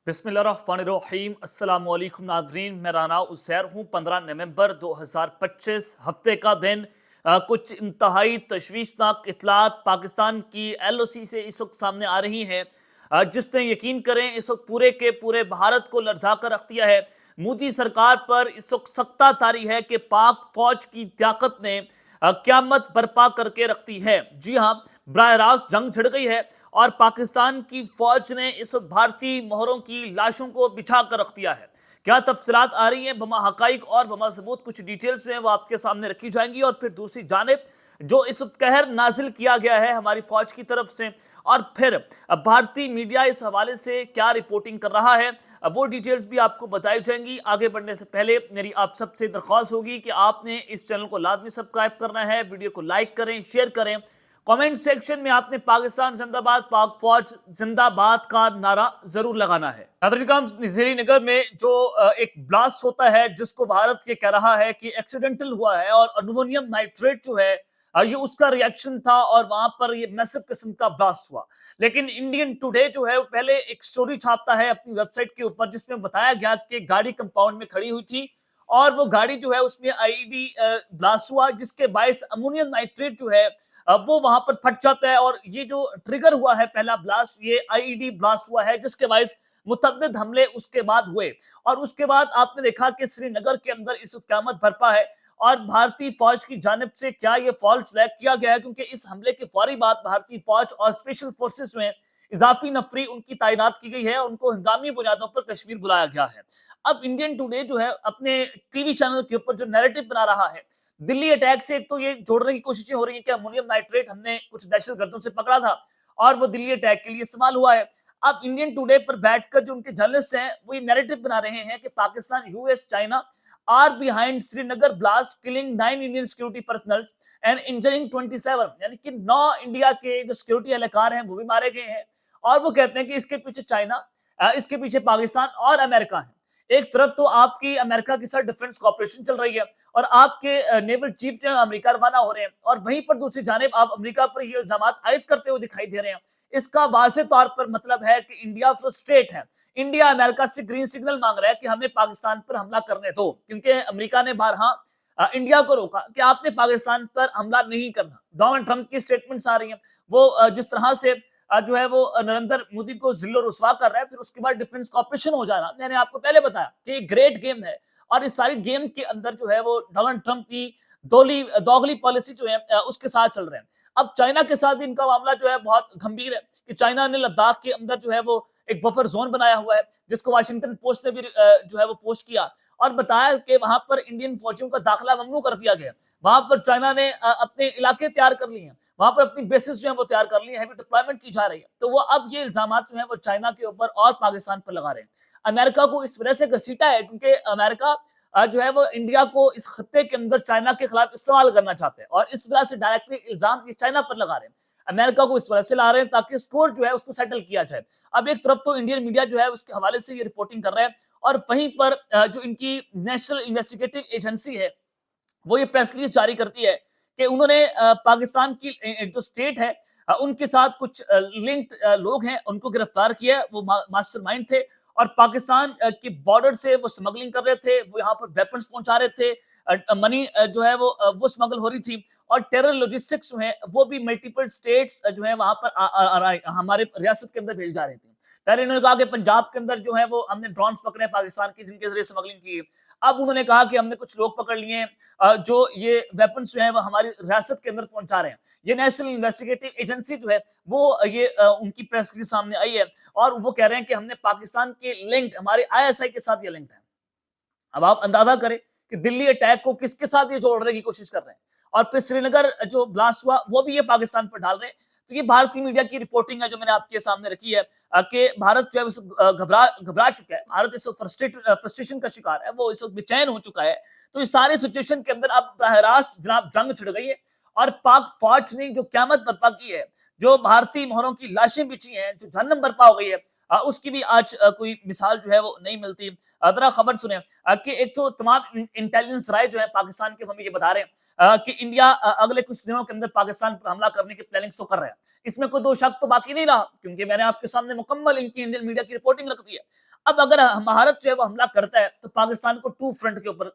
बिस्मिल्लाहिर्रहमानिर्रहीम अस्सलाम वालेकुम नाज़रीन, मैं राना उसैर हूँ। 15 नवंबर 2025 हफ्ते का दिन। कुछ इंतहाई तशवीशनाक इतलात पाकिस्तान की LOC से इस वक्त सामने आ रही हैं, जिसने यकीन करें इस वक्त पूरे के पूरे भारत को लरजा कर रख दिया है। मोदी सरकार पर इस वक्त सख्ता तारी है कि पाक फौज की ताकत ने क़यामत बर्पा करके रखती है। जी हाँ, बराह रास्त जंग छिड़ गई है और पाकिस्तान की फौज ने इस भारतीय मोहरों की लाशों को बिछा कर रख दिया है। क्या तफसीलात आ रही हैं, बमा हकाइक और बमा सबूत, कुछ डिटेल्स हैं वो आपके सामने रखी जाएंगी। और फिर दूसरी जानिब जो इस वक्त कहर नाजिल किया गया है हमारी फौज की तरफ से, और फिर भारतीय मीडिया इस हवाले से क्या रिपोर्टिंग कर रहा है, वो डिटेल्स भी आपको बताई जाएंगी। आगे बढ़ने से पहले मेरी आप सबसे दरख्वास्त होगी कि आपने इस चैनल को लाजमी सब्सक्राइब करना है, वीडियो को लाइक करें, शेयर करें। कमेंट सेक्शन में आपने पाकिस्तान जिंदाबाद, पाक फौज जिंदाबाद का नारा जरूर लगाना है। नाज़रीन, श्रीनगर में जो एक ब्लास्ट होता है जिसको भारत के कह रहा है कि एक्सीडेंटल हुआ है और अमोनियम नाइट्रेट जो है ये उसका रिएक्शन था और वहां पर ये मैसिव किस्म का ब्लास्ट हुआ। लेकिन इंडियन टुडे जो है वो पहले एक स्टोरी छापता है अपनी वेबसाइट के ऊपर जिसमें बताया गया कि गाड़ी कंपाउंड में खड़ी हुई थी और वो गाड़ी जो है उसमें IED ब्लास्ट हुआ, जिसके बायस अमोनियम नाइट्रेट जो है वो वहां पर फट जाता है। और ये जो ट्रिगर हुआ है पहला ब्लास्ट, ये IED ब्लास्ट हुआ है, जिसके बायस मुतअद्दिद हमले उसके बाद हुए। और उसके बाद आपने देखा कि श्रीनगर के अंदर इस क़यामत बरपा है और भारतीय फौज की जानिब से क्या ये फॉल्स फ्लैग किया गया है, क्योंकि इस हमले के फौरी बाद भारतीय फौज और स्पेशल फोर्सेस में इजाफी नफरी उनकी तैनात की गई है, उनको हंगामी बुनियादों पर कश्मीर बुलाया गया है। अब इंडियन टुडे जो है अपने टीवी चैनल के ऊपर जो नैरेटिव बना रहा है दिल्ली अटैक से, एक तो ये जोड़ने की कोशिशें हो रही है कि अमोनियम नाइट्रेट हमने कुछ दहशतगर्दों से पकड़ा था और वो दिल्ली अटैक के लिए इस्तेमाल हुआ है। अब इंडियन टुडे पर बैठकर जो उनके जर्नलिस्ट हैं वो ये नैरेटिव बना रहे हैं कि Pakistan, US, China are behind Srinagar blast, killing 9 Indian security personal and injuring 27, यानी कि 9 इंडिया के जो सिक्योरिटी एहलकार हैं वो भी मारे गए हैं। और वो कहते हैं कि इसके पीछे चाइना, इसके पीछे पाकिस्तान और अमेरिका है। एक तरफ तो आपकी अमेरिका के साथ डिफेंस कॉपरेशन चल रही है और आपके नेवल चीफ जो है अमेरिका रवाना हो रहे हैं, और वहीं पर दूसरी जानिब आप अमेरिका पर ये इल्जाम आयद करते हुए दिखाई दे रहे हैं। इसका वाज़ेह तौर पर मतलब है कि इंडिया फ्रस्ट्रेट है। इंडिया अमेरिका से ग्रीन सिग्नल मांग रहा है कि हमें पाकिस्तान पर हमला करने दो, क्योंकि अमेरिका ने बारहा इंडिया को रोका कि आपने पाकिस्तान पर हमला नहीं करना। डोनाल्ड ट्रंप की स्टेटमेंट्स आ रही हैं, वो जिस तरह से जो है वो नरेंद्र मोदी को जिल्लो रुसवा कर रहा है, फिर उसके बाद डिफेंस कॉपरेशन हो जाना। मैंने आपको पहले बताया कि ग्रेट गेम है और इस सारी गेम के अंदर जो है वो डोनाल्ड ट्रंप की दोगली पॉलिसी जो है उसके साथ चल रहे हैं। अब चाइना के साथ भी इनका मामला जो है बहुत गंभीर है कि चाइना ने लद्दाख के अंदर जो है वो एक बफर जोन बनाया हुआ है, जिसको वाशिंगटन पोस्ट ने भी जो है वो पोस्ट किया और बताया कि वहां पर इंडियन फौजियों का दाखिला ममनू कर दिया गया। वहां पर चाइना ने अपने इलाके तैयार कर लिए हैं, वहां पर अपनी बेसिस जो है वो तैयार कर ली है, हैवी डिप्लॉयमेंट की जा रही है। तो वो अब ये इल्जाम जो है वो चाइना के ऊपर और पाकिस्तान पर लगा रहे हैं। अमेरिका को इस वजह से घसीटा है क्योंकि अमेरिका जो है वो इंडिया को इस खत्ते के अंदर चाइना के खिलाफ इस्तेमाल करना चाहते हैं और इस वजह से डायरेक्टली इल्जाम ये चाइना पर लगा रहे हैं। अमेरिका को इस वजह से ला रहे हैं ताकि स्कोर जो है उसको सेटल किया जाए। अब एक तरफ तो इंडियन मीडिया जो है उसके हवाले से ये रिपोर्टिंग कर रहा है और वहीं पर जो इनकी नेशनल इन्वेस्टिगेटिव एजेंसी है वो ये प्रेस रिलीज जारी करती है कि उन्होंने पाकिस्तान की जो स्टेट है उनके साथ कुछ लिंक्ड लोग हैं, उनको गिरफ्तार किया। वो मास्टरमाइंड थे और पाकिस्तान के बॉर्डर से वो स्मगलिंग कर रहे थे, वो यहाँ पर वेपन्स पहुंचा रहे थे, मनी जो है वो स्मगल हो रही थी और टेरर लॉजिस्टिक्स जो है वो भी मल्टीपल स्टेट्स जो है वहां पर हमारे रियासत के अंदर भेज जा रही थी। पहले इन्होंने कहा कि पंजाब के अंदर जो है वो हमने ड्रोन्स पकड़े पाकिस्तान के जिनके जरिए स्मगलिंग की। अब उन्होंने कहा कि हमने कुछ लोग पकड़ लिए हैं जो ये वेपन्स जो है वो हमारी रियासत के अंदर पहुंचा रहे हैं। ये नेशनल इन्वेस्टिगेटिव एजेंसी जो है वो ये उनकी प्रेस रिलीज सामने आई है और वो कह रहे हैं कि हमने पाकिस्तान के लिंक, हमारे ISI के साथ ये लिंक है। अब आप अंदाजा करें कि दिल्ली अटैक को किसके साथ ये जोड़ने की कोशिश कर रहे हैं और फिर श्रीनगर जो ब्लास्ट हुआ वो भी ये पाकिस्तान पर डाल रहे हैं। तो ये भारतीय मीडिया की रिपोर्टिंग है जो मैंने आपके सामने रखी है कि भारत जो है घबरा चुका है, भारत इस फ्रस्ट्रेशन का शिकार है, वो इस वक्त बेचैन हो चुका है। तो इस सारे सिचुएशन के अंदर अब बराह रास्त जनाब जंग छिड़ गई है और पाक फौज ने जो क़यामत बर्पा की है, जो भारतीय मोहरों की लाशें बिछी हैं, जो जहन्नम बर्पा हो गई है, उसकी भी आज कोई मिसाल जो है वो नहीं मिलती। जरा खबर सुने कि एक तो तमाम इंटेलिजेंस राय जो है पाकिस्तान के, हमें ये बता रहे हैं कि इंडिया अगले कुछ दिनों के अंदर पाकिस्तान पर हमला करने की प्लानिंग तो कर रहा है। इसमें कोई दो शक तो बाकी नहीं रहा क्योंकि मैंने आपके सामने मुकम्मल इनकी इंडियन मीडिया की रिपोर्टिंग रख दी है। اب اگر بھارت جو ہے وہ حملہ کرتا ہے تو پاکستان کو ٹو فرنٹ کے اوپر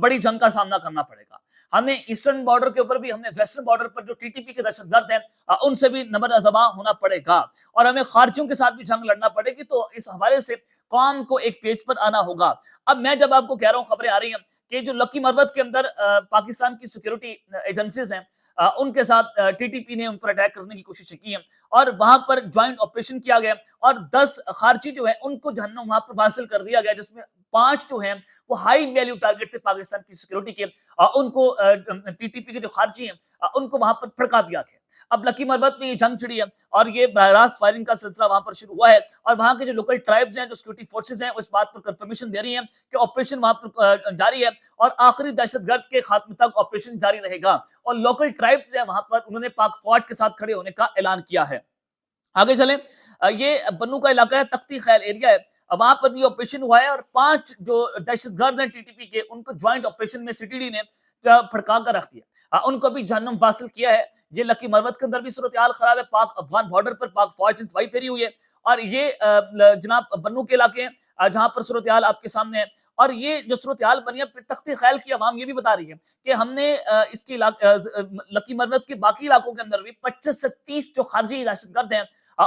بڑی جنگ کا سامنا کرنا پڑے گا. ہمیں ایسٹرن بارڈر کے اوپر بھی, ہمیں ویسٹرن بارڈر پر جو ٹی ٹی پی کے دہشت گرد ہیں ان سے بھی نبرد ازما ہونا پڑے گا, اور ہمیں خارجیوں کے ساتھ بھی جنگ لڑنا پڑے گی. تو اس حوالے سے قوم کو ایک پیج پر آنا ہوگا. اب میں جب آپ کو کہہ رہا ہوں, خبریں آ رہی ہیں کہ جو لکی مروت کے اندر پاکستان کی سیکیورٹی ایجنسیز ہیں ان کے ساتھ ٹی ٹی پی نے ان پر اٹیک کرنے کی کوشش کی ہے, اور وہاں پر جوائنٹ آپریشن کیا گیا, اور 10 خارجی جو ہیں ان کو جہنم وہاں پر حاصل کر دیا گیا, جس میں 5 جو ہیں وہ ہائی ویلیو ٹارگٹ تھے پاکستان کی سیکیورٹی کے. ان کو ٹی ٹی پی کے جو خارجی ہیں ان کو وہاں پر پھڑکا دیا گیا. اب لکی مروت میں یہ جنگ چھڑی ہے, اور یہ براہ راست فائرنگ کا سلسلہ وہاں پر شروع ہوا ہے, اور وہاں کے جو لوکل ٹرائبز ہیں, جو سیکورٹی فورسز ہیں, اس بات پر کنفرمیشن دے رہی ہیں کہ آپریشن وہاں پر جاری ہے, اور آخری دہشت گرد کے خاتمے تک آپریشن جاری رہے گا. اور لوکل ٹرائبز ہیں وہاں پر, انہوں نے پاک فوج کے ساتھ کھڑے ہونے کا اعلان کیا ہے. آگے چلیں, یہ بنو کا علاقہ ہے, تختی خیل ایریا ہے, وہاں پر بھی آپریشن ہوا ہے, اور 5 جو دہشت گرد ہیں ٹی ٹی پی کے ان کو جوائنٹ آپریشن میں سی ٹی ڈی نے پھڑکا کر رکھ دیا, ان کو بھی جہنم حاصل کیا ہے. یہ لکی مروت کے اندر بھی صورتحال خراب ہے, پاک افغان بارڈر پر پاک فوج انتہائی پھیری ہوئی ہے, اور یہ جناب بنو کے علاقے ہیں جہاں پر صورتحال آپ کے سامنے ہے. اور یہ جو صورتحال بنی ہے, تختی خیل کی عوام یہ بھی بتا رہی ہے کہ ہم نے اس کی لکی مروت کے باقی علاقوں کے اندر بھی 25 سے 30 جو خارجی دہشت گرد ہیں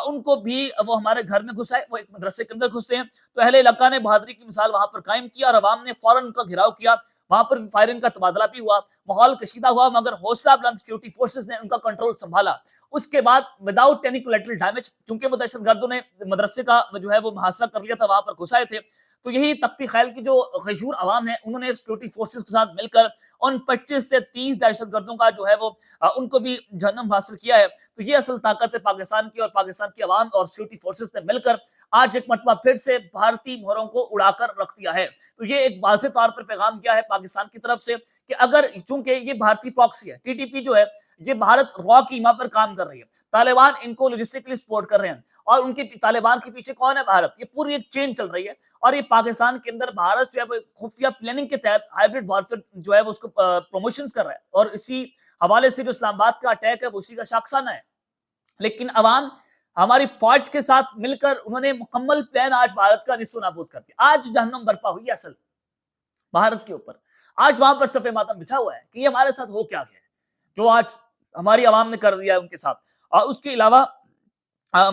ان کو بھی وہ ہمارے گھر میں گھسائے, وہ ایک مدرسے کے اندر گھستے ہیں. تو اہل علاقہ نے بہادری کی مثال وہاں پر قائم کیا, اور عوام نے فوراً ان کا گھراؤ کیا, وہاں پر فائرنگ کا تبادلہ بھی ہوا, ماحول کشیدہ ہوا, مگر حوصلہ بلند سیکورٹی فورسز نے ان کا کنٹرول سنبھالا. اس کے بعد وداؤٹ اینی کولیٹرل ڈیمیج, چونکہ وہ دہشت گردوں نے مدرسے کا جو ہے وہ محاصرہ کر لیا تھا, وہاں پر گھسائے تھے, تو یہی تختی خیل کی جو غیور عوام ہے انہوں نے سیکورٹی فورسز کے ساتھ مل کر ان 25 سے 30 دہشت گردوں کا جو ہے وہ ان کو بھی جہنم حاصل کیا ہے. تو یہ اصل طاقت ہے پاکستان کی, اور پاکستان کی عوام اور سیکورٹی فورسز نے مل کر آج ایک مرتبہ پھر سے بھارتی مہروں کو اڑا کر رکھ دیا ہے. تو یہ ایک واضح طور پر پیغام کیا ہے پاکستان کی طرف سے کہ اگر, چونکہ یہ بھارتی پراکسی ہے, ٹی ٹی پی جو ہے یہ بھارت را کی ایما پر کام کر رہی ہے, طالبان ان کو لوجسٹکلی سپورٹ کر رہے ہیں, اور ان کے طالبان کے پیچھے کون ہے؟ بھارت. یہ پوری ایک چین چل رہی ہے, اور یہ پاکستان کے اندر بھارت جو ہے وہ خفیہ پلاننگ کے تحت ہائبرڈ وارفیئر جو ہے وہ اس کو پروموشنز کر رہا ہے, اور اسی حوالے سے جو اسلام آباد کا اٹیک ہے وہ اسی کا شاخسانہ ہے. لیکن عوام ہماری فوج کے ساتھ مل کر انہوں نے مکمل پلان آج بھارت کا نصف و نابود کر دیا. آج جہنم برپا ہوئی اصل بھارت کے اوپر, آج وہاں پر صف ماتم بچھا ہوا ہے کہ یہ ہمارے ساتھ ہو کیا گیا ہے جو آج ہماری عوام نے کر دیا ہے ان کے ساتھ. اور اس کے علاوہ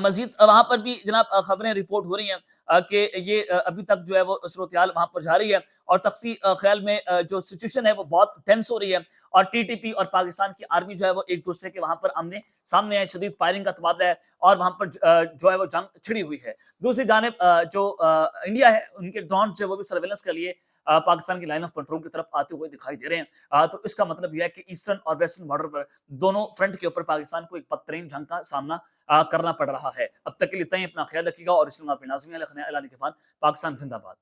مزید وہاں پر بھی جناب خبریں رپورٹ ہو رہی ہیں کہ یہ ابھی تک جو ہے وہ صورتحال وہاں پر جاری ہے, اور تختی خیل میں جو سچویشن ہے وہ بہت ٹینس ہو رہی ہے, اور ٹی ٹی پی اور پاکستان کی آرمی جو ہے وہ ایک دوسرے کے وہاں پر آمنے سامنے ہے, شدید فائرنگ کا تبادلہ ہے, اور وہاں پر جو ہے وہ جنگ چھڑی ہوئی ہے. دوسری جانب جو انڈیا ہے, ان کے ڈرون سے وہ بھی سرویلنس کے لیے پاکستان کی لائن آف کنٹرول کی طرف آتے ہوئے دکھائی دے رہے ہیں. تو اس کا مطلب یہ ہے کہ ایسٹرن اور ویسٹرن بارڈر پر دونوں فرنٹ کے اوپر پاکستان کو ایک بدترین جنگ کا سامنا کرنا پڑ رہا ہے. اب تک کے لیے اتنا ہی, اپنا خیال رکھیے گا, اور اس میں اپنے ناظرین علیہ خان پاکستان زندہ باد.